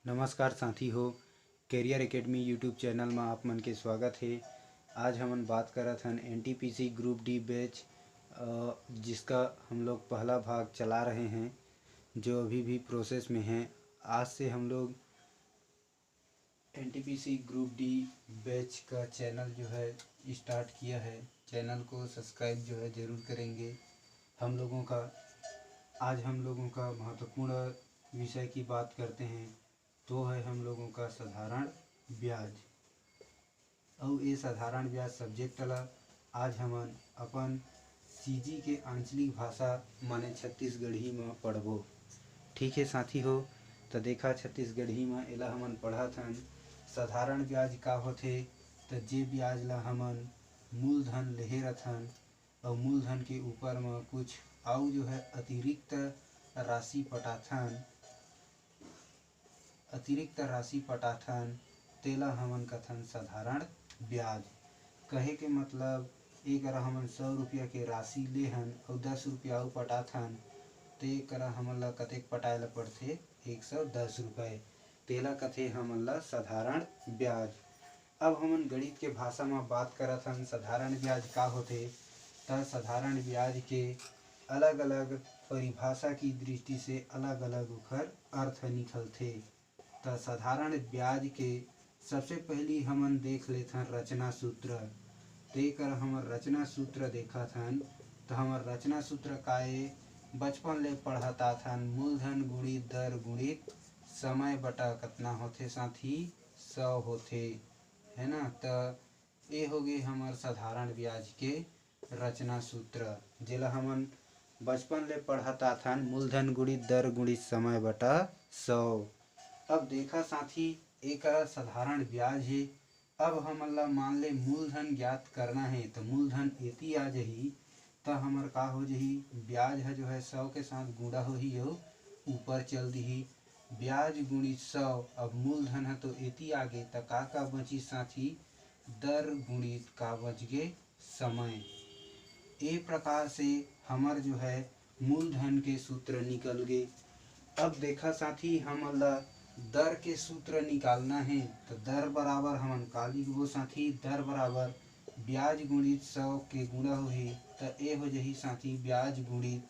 नमस्कार साथी हो। कैरियर एकेडमी यूट्यूब चैनल में आप मन के स्वागत है। आज हमन बात करत हन एनटीपीसी ग्रुप डी बैच, जिसका हम लोग पहला भाग चला रहे हैं, जो अभी भी प्रोसेस में है। आज से हम लोग एनटीपीसी ग्रुप डी बैच का चैनल जो है स्टार्ट किया है। चैनल को सब्सक्राइब जो है ज़रूर करेंगे। हम लोगों का आज हम लोगों का महत्वपूर्ण विषय की बात करते हैं, तो है हम लोगों का साधारण ब्याज। और ये साधारण ब्याज सब्जेक्ट ला आज हमन अपन सीजी के आंचलिक भाषा माने छत्तीसगढ़ी में पढ़बो। ठीक है साथी हो, तो देखा छत्तीसगढ़ी में एला हमन पढ़त हन। साधारण ब्याज का होथे, तो जे ब्याज ला हमन मूलधन लेहे रथन और मूलधन के ऊपर में कुछ आउ जो है अतिरिक्त राशि पटाथन तेला हमन कथन साधारण ब्याज। कहे के मतलब एक हमन 100 रुपया के राशि लेहन और 10 रुपया अउ पटाथन, तो एक हमन ला कतेक पटाए ला पड़थे 110 रुपये। तेला कथे हमन ला साधारण ब्याज। अब हमन गणित के भाषा में बात करत हन साधारण ब्याज का होथे। त साधारण ब्याज के अलग अलग परिभाषा की दृष्टि से अलग अलग ओखर अर्थ निकलथे। त साधारण ब्याज के सबसे पहली हमन देख लेथन रचना सूत्र। तेकर हमर रचना सूत्र देखत हन, तो हमर रचना सूत्र काए बचपन ले पढ़त आथन। मूलधन गुणित दर गुणित समय बटा कतना होथे साथी 100 होथे, है ना। त ये हो गए हमर साधारण ब्याज के रचना सूत्र, जेला हमन बचपन ले पढ़त आथन। मूलधन गुणित दर गुणित समय बटा 100। अब देखा साथी, एक साधारण ब्याज है। अब हमन ला मान ले मूलधन ज्ञात करना है, तो मूलधन एती आ जही, तो हमर का हो जही, ब्याज है जो है 100 के साथ गुणा होही और ऊपर चल दिही। ब्याज गुणित 100, अब मूलधन है तो एती आगे, तो का बची साथी, दर गुणित का बच गे समय। ए प्रकार से हमर जो है मूलधन के सूत्र निकल गए। अब देखा साथी, हमन ला दर के सूत्र निकालना है, तो दर बराबर हमन का लिखबो साथी, दर बराबर ब्याज गुणित 100 के गुणा होही, तो ए हो जही साथी ब्याज गुणित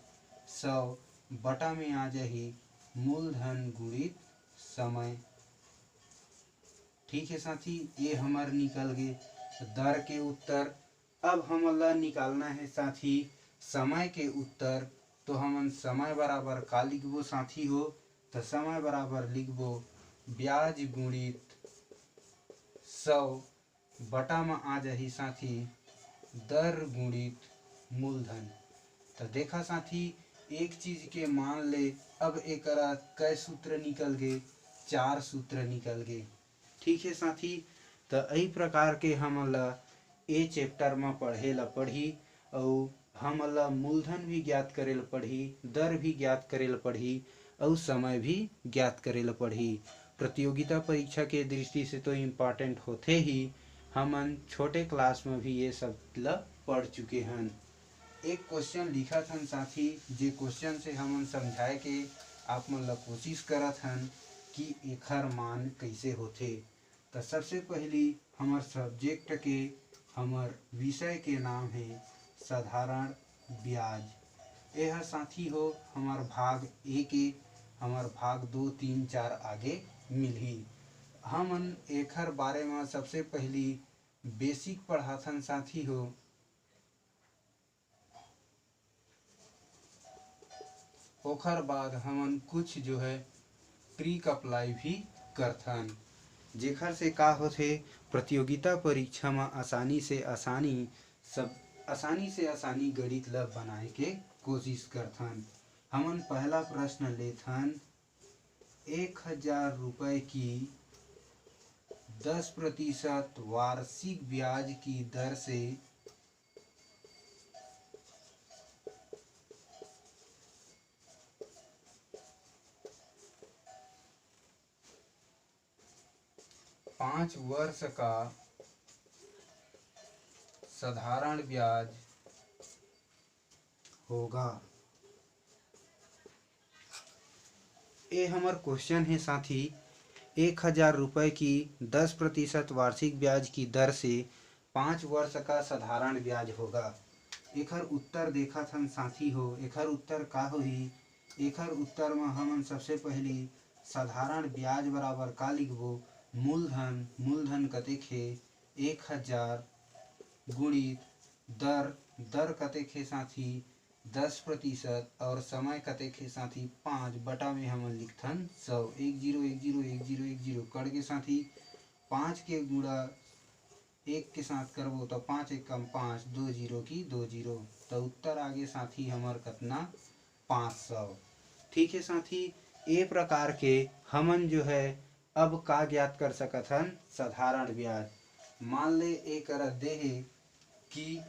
100 बटा में आ जही मूलधन गुणित समय। ठीक है साथी, ये हमार निकल गए दर के उत्तर। अब हमन ला निकालना है साथी समय के उत्तर, तो हमन समय बराबर का लिखबो साथी हो, तो समय बराबर लिखबो ब्याज गुणित 100 बटा में आ जाही साथी दर गुणित मूलधन। तो देखा साथी, एक चीज के मान ले, अब एकरा कै सूत्र निकल गए, 4 सूत्र निकल गए। ठीक है साथी, तो यही प्रकार के हमन ला ए चैप्टर में पढ़े ला पढ़ी, और हमन ला मूलधन भी ज्ञात करे ला पढ़ी, दर भी ज्ञात करे ला पढ़ी, और समय भी ज्ञात करे ला पढ़ी। प्रतियोगिता परीक्षा के दृष्टि से तो इम्पॉर्टेंट होते ही, हमन छोटे क्लास में भी ये सब ला पढ़ चुके हैं। एक क्वेश्चन लिखा था साथी, जे क्वेश्चन से हमन समझाए के आप मन ला कोशिश करत हन कि एखर मान कैसे होथे। तो सबसे पहली हमर सब्जेक्ट के, हमर विषय के नाम है साधारण ब्याज। यह साथी हो हमार भाग ए के, हमार भाग 2, 3, 4 आगे मिलही। हमन एखर बारे में सबसे पहली बेसिक पढ़ाथन साथी हो। ओखर बाद हमन कुछ जो है ट्रिक अप्लाई भी करथन, जेखर से का होथे, प्रतियोगिता परीक्षा में आसानी से आसानी गणित ला बनाए के कोशिश करथन। हमन पहला प्रश्न लेथन, 1000 रुपये की 10% वार्षिक ब्याज की दर से 5 वर्ष का साधारण ब्याज होगा। ये हमार क्वेश्चन है साथी। ₹1000 की 10% वार्षिक ब्याज की दर से 5 वर्ष का साधारण ब्याज होगा। एखर उत्तर देखत हन साथी हो, एखर उत्तर का होही? एखर उत्तर में हमन सबसे पहली साधारण ब्याज बराबर का लिखबो? मूलधन। मूलधन कतेक हे? 1000 गुणित दर। दर कतेक हे साथी? 10%। और समय कतेक हे साथी? 5 बटा में हमन लिखथन 100। 10101010 कर के साथी 5 के गुणा 1 के साथ करबो तो 5 एक कम 5, 2 जीरो की 2 जीरो, तो उत्तर आगे साथी हमर कतना? 500। ठीक है साथी, ए प्रकार के हमन जो है अब का ज्ञात कर सकत हन? साधारण ब्याज। मान ले एक कर दे है कि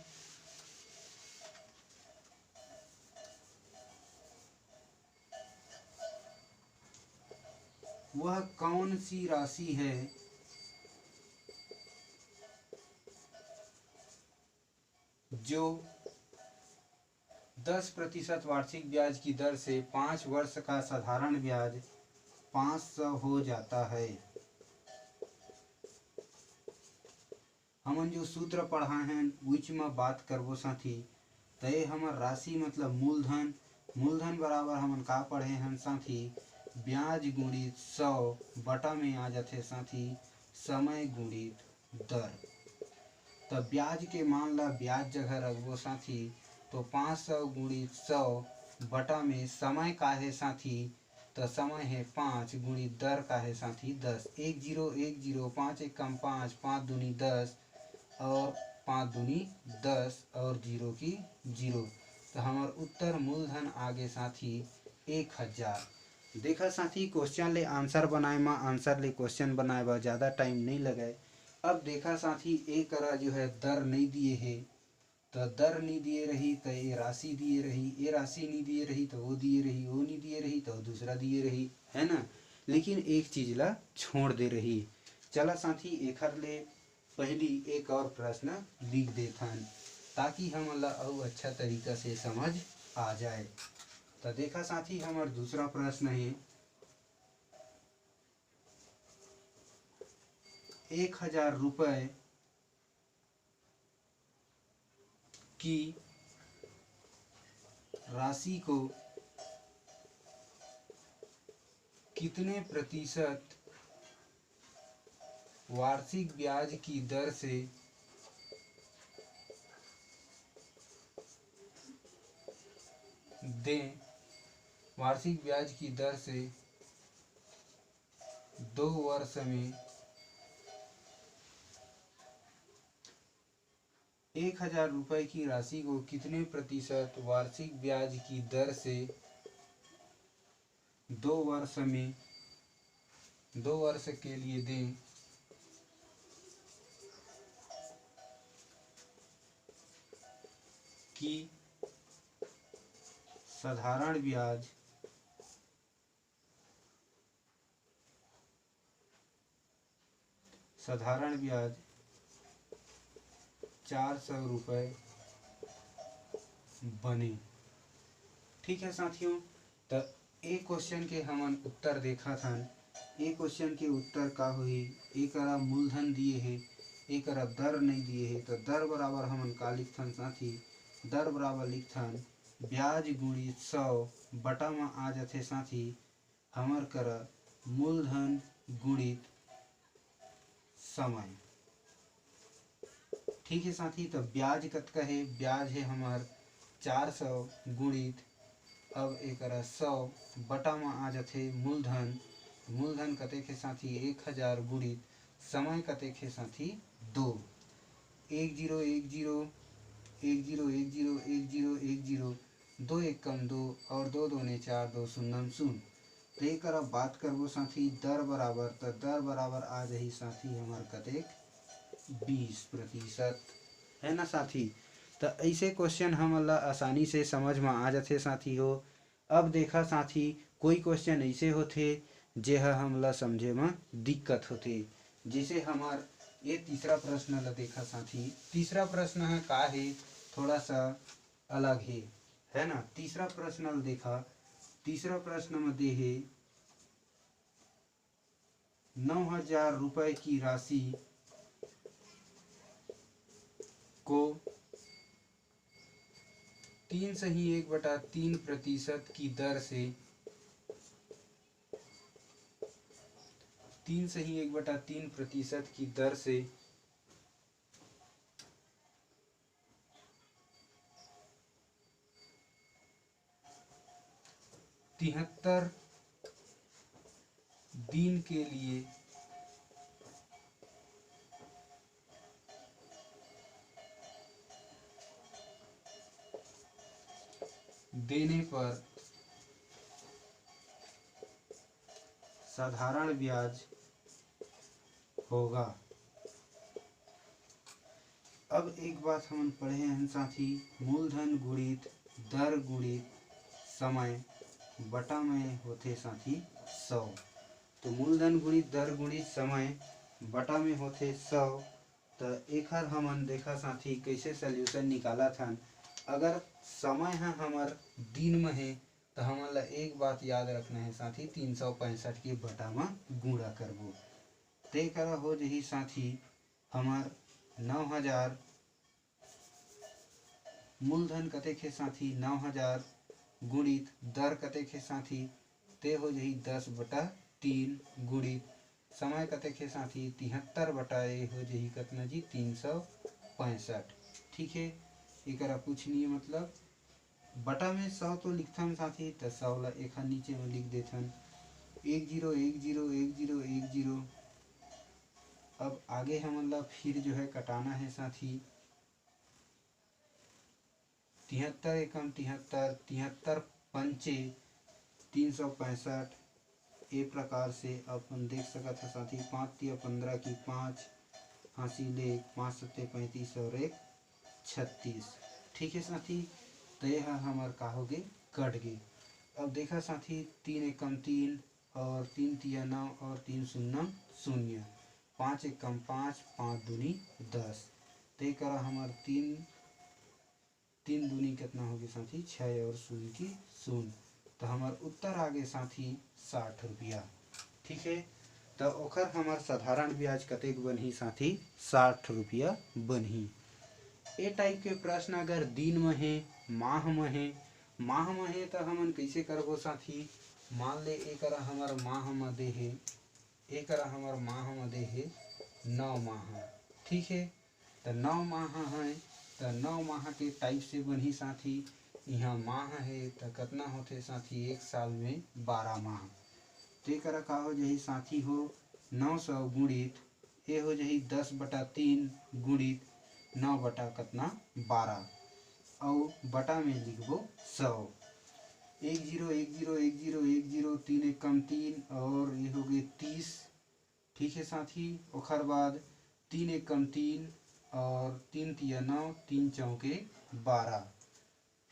वह कौन सी राशि है जो 10% वार्षिक ब्याज की दर से 5 वर्ष का साधारण ब्याज 500 हो जाता है। हमन जो सूत्र पढ़ाए हैं उच में बात करबो साथी, तय हमर राशि मतलब मूलधन। मूलधन बराबर हमन का पढ़े हैं साथी? ब्याज गुणित 100 बटा में आ जाते साथी समय गुणित दर। तब ब्याज के मान ला ब्याज जगह रखबो साथी तो 500 गुणित 100 बटा में समय का है साथी? तो समय है 5 गुणित दर का है साथी 10। 1010, 5 एक कम 5, 5 दूनी 10 और 5 दूनी 10 और जीरो की जीरो, तो हमार उत्तर मूलधन आगे साथी 1000। देखा साथी, क्वेश्चन ले आंसर बनाए में आंसर ले क्वेश्चन बनाए बर ज़्यादा टाइम नहीं लगे। अब देखा साथी एक करा जो है दर नहीं दिए है, तो दर नहीं दिए रही तो ये राशि दिए रही, ये राशि नहीं दिए रही तो वो दिए रही, वो नहीं दिए रही तो दूसरा दिए रही, है ना। लेकिन एक चीज ला छोड़ दे रही। चला साथी एखर ले पहली एक और प्रश्न लिख देथन ताकि हम ला और अच्छा तरीका से समझ आ जाए। तो देखा साथी हमार दूसरा प्रश्न है 1000 रुपये की राशि को कितने प्रतिशत वार्षिक ब्याज की दर से दें? वार्षिक ब्याज की दर से 2 वर्ष में 1000 रुपये की राशि को कितने प्रतिशत वार्षिक ब्याज की दर से 2 वर्ष में 2 वर्ष के लिए दें? कि साधारण ब्याज साधारण ब्याज 400 रुपये बने। ठीक है साथियों, तो एक क्वेश्चन के हमन उत्तर देखा था। एक क्वेश्चन के उत्तर का हुई? एक मूलधन दिए है, एक दर नहीं दिए है, तो दर बराबर हमन का लिखथन साथी? दर बराबर लिखथन ब्याज गुणित 100 बटा में आ जाते साथी हमर कर मूलधन गुणित समय। ठीक है साथी, तो ब्याज कतका है? ब्याज है हमार 400 गुणित अब एक 100 बटा में आ जाते मूलधन। मूलधन कतेक है साथी? 1000 गुणित समय कतेक है साथी? 2। 1010 1010 2 एक कम 2 और 2 दूने 4 2 शून्य शून्य। तो एक बात करबो साथी दर बराबर, तो दर बराबर आ जाही साथी हमार कतेक? 20%, है ना साथी। तो ऐसे क्वेश्चन हमन ला आसानी से समझ में आ जाते साथी हो। अब देखा साथी कोई क्वेश्चन ऐसे होते जे हम ला समझे में दिक्कत होते। जैसे हमार ये तीसरा प्रश्न ला देखा साथी, तीसरा प्रश्न है का है थोड़ा सा अलग है ना। तीसरा प्रश्न देखा, तीसरा प्रश्न में दे है 9,000 रुपए की राशि को 3/1/3% की दर से 3/1/3% की दर से 73 दिन के लिए देने पर साधारण ब्याज होगा। अब एक बात हम पढ़े हैं साथी, मूलधन गुणित दर गुणित समय बटा में होते साथी 100। तो मूलधन गुणित दर गुणित समय बटा में होते 100। तो एखर हमन देखा साथी कैसे सॉल्यूशन निकाला था। अगर समय है हमार दिन में है तो हमन ला एक बात याद रखना है साथी, 365 के बटा में गुणा करबो ते करा हो जही साथी हमार 9,000 मूलधन कते के साथी 9,000 गुणित दर कते के साथी ते हो जही 10/3 गुणित समय कते के साथी 73 बटा ए हो जही कतना जी 365। ठीक है, एकरा कुछ नहीं मतलब बटा में 100 तो लिखथन साथी, तो 100 ला एक नीचे में लिख देथन 10101010। अब आगे हमन ला फिर जो है कटाना है साथी 73 एकम 73 73 पंचे 365। ए प्रकार से अपन देख सकत है साथी 5 तिया 15 की 5 हाँसी ले 5 सत्ते 35 और 1 36। ठीक है साथी, तो यह हमार का हो गए कट गए। अब देखा साथी 3 एकम 3 और 3 तिया 9 और 3 शून्य 0, 5 एकम 5 5 दूनी 10। ते करा हमार 3 दूनी कितना होगी साथी 6 और 0 की 0। तो हमार उत्तर आ गए साथी 60 रुपया। ठीक है, तो ओखर हमार साधारण ब्याज कतेक बनही साथी 60 रुपया बनही। ए टाइप के प्रश्न अगर दिन में है माह में है तो हमन कैसे करबो साथी, मान ले एकरा हमार माह में दे है, एकरा हमार माह में दे है 9 माह। ठीक है, तो 9 माह है तो 9 माह के टाइप से बनही साथी। यहाँ माह है तो कितना होते साथी एक साल में 12 माह। तो एकरा का हो जही साथी हो 900 गुणित ए हो जही 10/3 गुणित 9 बटा कितना 12 और बटा में लिखबो 100। 10101010 3 एकम 3 और ये हो गए 30। ठीक है साथी, ओखर बाद 3 एकम 3 और 3 तिया 9 3 चौके 12।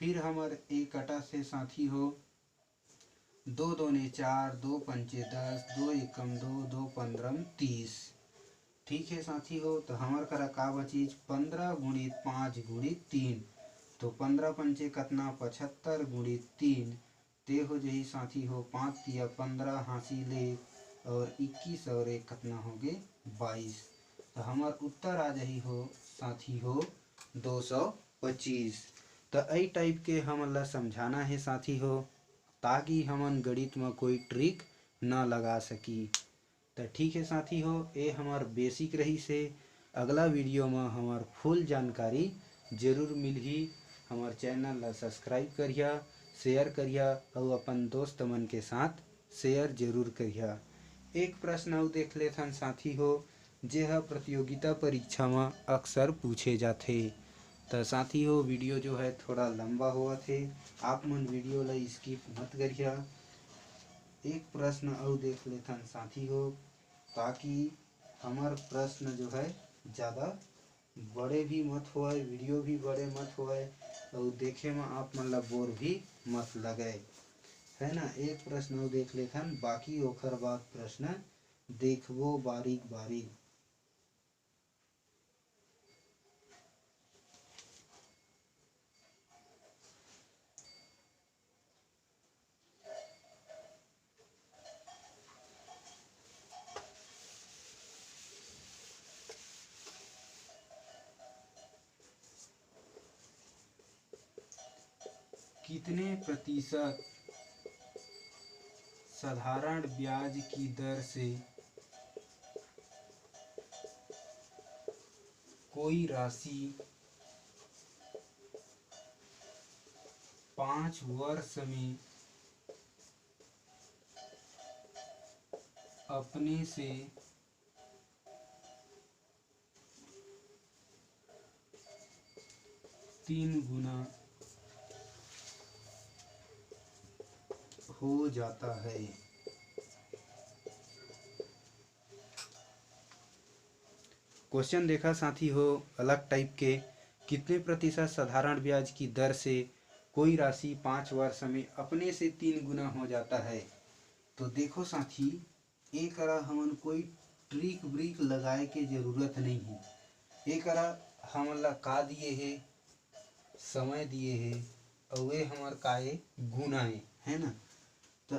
फिर हमार एक कटा से साथी हो 2 दूने 4 2 पंचे 10 2 एकम 2 2 15 30। ठीक है साथी हो, तो हमार करा का बचीज 15 गुणित 5 गुणित 3। तो 15 पंचे कतना 75 गुणित 3 ते हो जही साथी हो 5 तिया 15 हाँसी ले और 21 और एक कतना हो गए 22। तो हमार उत्तर आ जही हो साथी हो 225। तो यही टाइप के हमन ला समझाना है साथी हो, ताकि हमन गणित में कोई ट्रिक न लगा सकी। तो ठीक है साथी हो, ये हमार बेसिक रही से। अगला वीडियो में हमार फुल जानकारी जरूर मिलही। हमार चैनल ला सब्सक्राइब करिया, शेयर करिया और अपन दोस्त मन के साथ शेयर जरूर करिया। एक प्रश्न और देख लेथन साथी हो, जेह प्रतियोगिता परीक्षा में अक्सर पूछे जाते। तो साथी हो वीडियो जो है थोड़ा लंबा हुआ थे, आप मन वीडियो ला स्किप मत करिया। एक प्रश्न और देख लेथन साथी हो, ताकि हमार प्रश्न जो है ज़्यादा बड़े भी मत होए, वीडियो भी बड़े मत होए और देखे में आप मन ला बोर भी मत लगे, है ना। एक प्रश्न और देख लेथन, बाकी ओखर बाद प्रश्न देखबो बारीक बारीक। कितने प्रतिशत साधारण ब्याज की दर से कोई राशि 5 वर्ष में अपने से 3 गुना हो जाता है। क्वेश्चन देखा साथी हो अलग टाइप के, कितने प्रतिशत साधारण ब्याज की दर से कोई राशि 5 वर्ष में अपने से 3 गुना हो जाता है। तो देखो साथी, एक हमन कोई ट्रिक ब्रिक लगाए के जरूरत नहीं है। एक हमन ला का दिए है, समय दिए है और वे हमर काए गुना है ना। तो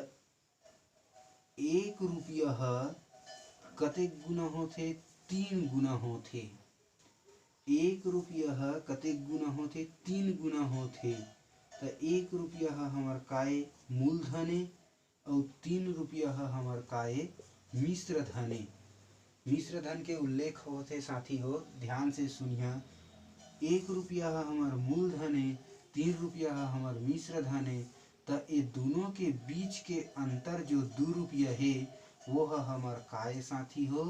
1 रुपया कतेक गुना होथे? 3 गुना होथे। 1 रुपया कतेक गुना होथे? 3 गुना होथे। तो 1 रुपया हमर काए मूलधन है और 3 रुपया हमर काए मिश्र धन है। मिश्र धन के उल्लेख होथे साथी हो, ध्यान से सुनिया। 1 रुपया हमर मूलधन है, 3 रुपया हमर मिश्र धन है। तो ये दोनों के बीच के अंतर जो 2 रुपया है वो हमर काए साथी हो?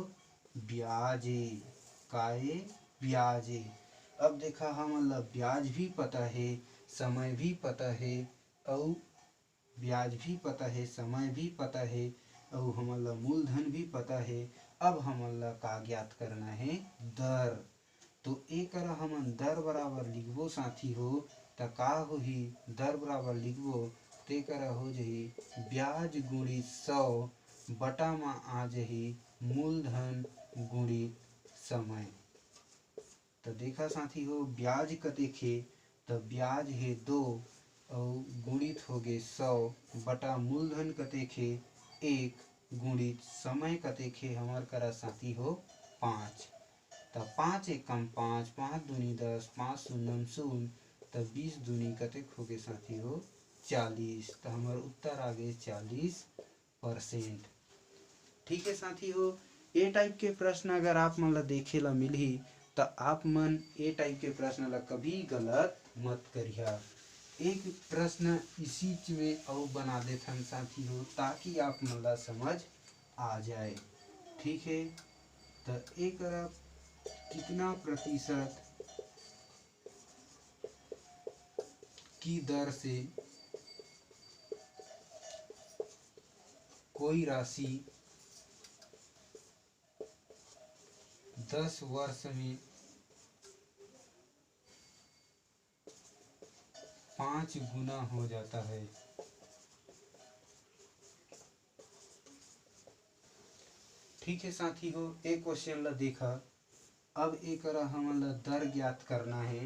ब्याज है। काए? ब्याज है। अब देखा हमन ला ब्याज भी पता है, समय भी पता है और ब्याज भी पता है, समय भी पता है और हमन ला मूलधन भी पता है। अब हमन ला का ज्ञात करना है? दर। तो एक हमन दर बराबर लिखबो साथी हो, त का होही? दर बराबर लिखबो तेकर हो जाही ब्याज गुणित 100 बटा में आ जाही मूलधन गुणित समय। तो देखा साथी हो ब्याज कतेक है? तो ब्याज है 2 और गुणित हो गए 100 बटा मूलधन कतेक है? 1 गुणित समय कतेक है हमार करा साथी हो? 5। तो 5 एकम 5, 5 दूनी 10, 5 शून्यम शून्य, तो 20 दूनी कतेक हो गए साथी हो? 40। तो हमार उत्तर आ गए 40%। ठीक है साथी हो, ए टाइप के प्रश्न अगर आप मन ला देखे ला मिलही तो आप मन ए टाइप के प्रश्न ला कभी गलत मत करिया। एक प्रश्न इसी में और बना देथन साथी हो ताकि आप मन ला समझ आ जाए। ठीक है, तो एक कितना प्रतिशत की दर से कोई राशि 10 वर्ष में 5 गुना हो जाता है। ठीक है साथी हो, एक क्वेश्चन ला देखा। अब एक हमन ला दर ज्ञात करना है।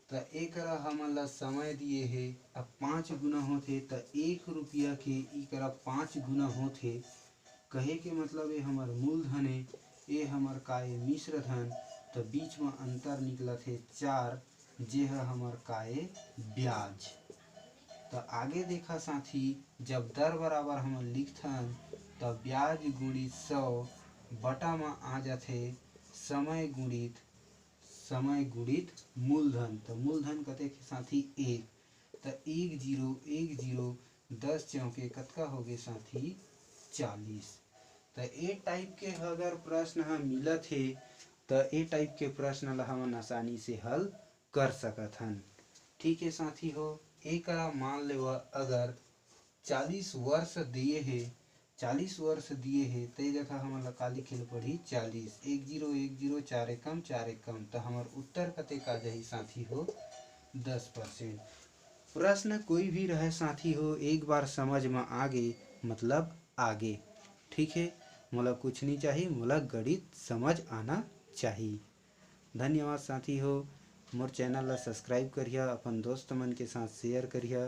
तो एक हमन ला समय दिए है, अब 5 गुना होथे तो 1 रुपया के इकरा 5 गुना होथे। कहे के मतलब ये हमर मूलधन है, ये हमर काए मिश्र धन। तो बीच में अंतर निकलत है 4, जे हमर काए ब्याज। तो आगे देखा साथी, जब दर बराबर हम लिखथन तो ब्याज गुणित 100 बटा में आ जाथे समय गुणित मूलधन। तो मूलधन कतेक है साथी? 1। तो 1 0 1 0 10 चौके कतका हो गए साथी? 40। तो ए टाइप के अगर प्रश्न ह मिलत है तो ए टाइप के प्रश्न ला हमन आसानी से हल कर सकत हन। ठीक है साथी हो, एक मान ले अगर 40 वर्ष दिए है, 40 वर्ष दिए है ते जगह हमन ला का लिखे ल पड़ही? 40। 1 0 1 0 4 एकम 4 एकम। तो हमार उत्तर कतेक आ जाही साथी हो? 10%। प्रश्न कोई भी रहे साथी हो, एक बार समझ में आगे मतलब आगे। ठीक है, मोला कुछ नहीं चाहिए, मोला गणित समझ आना चाहिए। धन्यवाद साथी हो, मोर चैनल ला सब्सक्राइब करिया, अपन दोस्त मन के साथ शेयर करिया।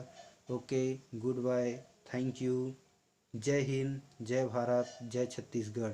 Okay, good bye, thank you, जय हिंद, जय भारत, जय छत्तीसगढ़।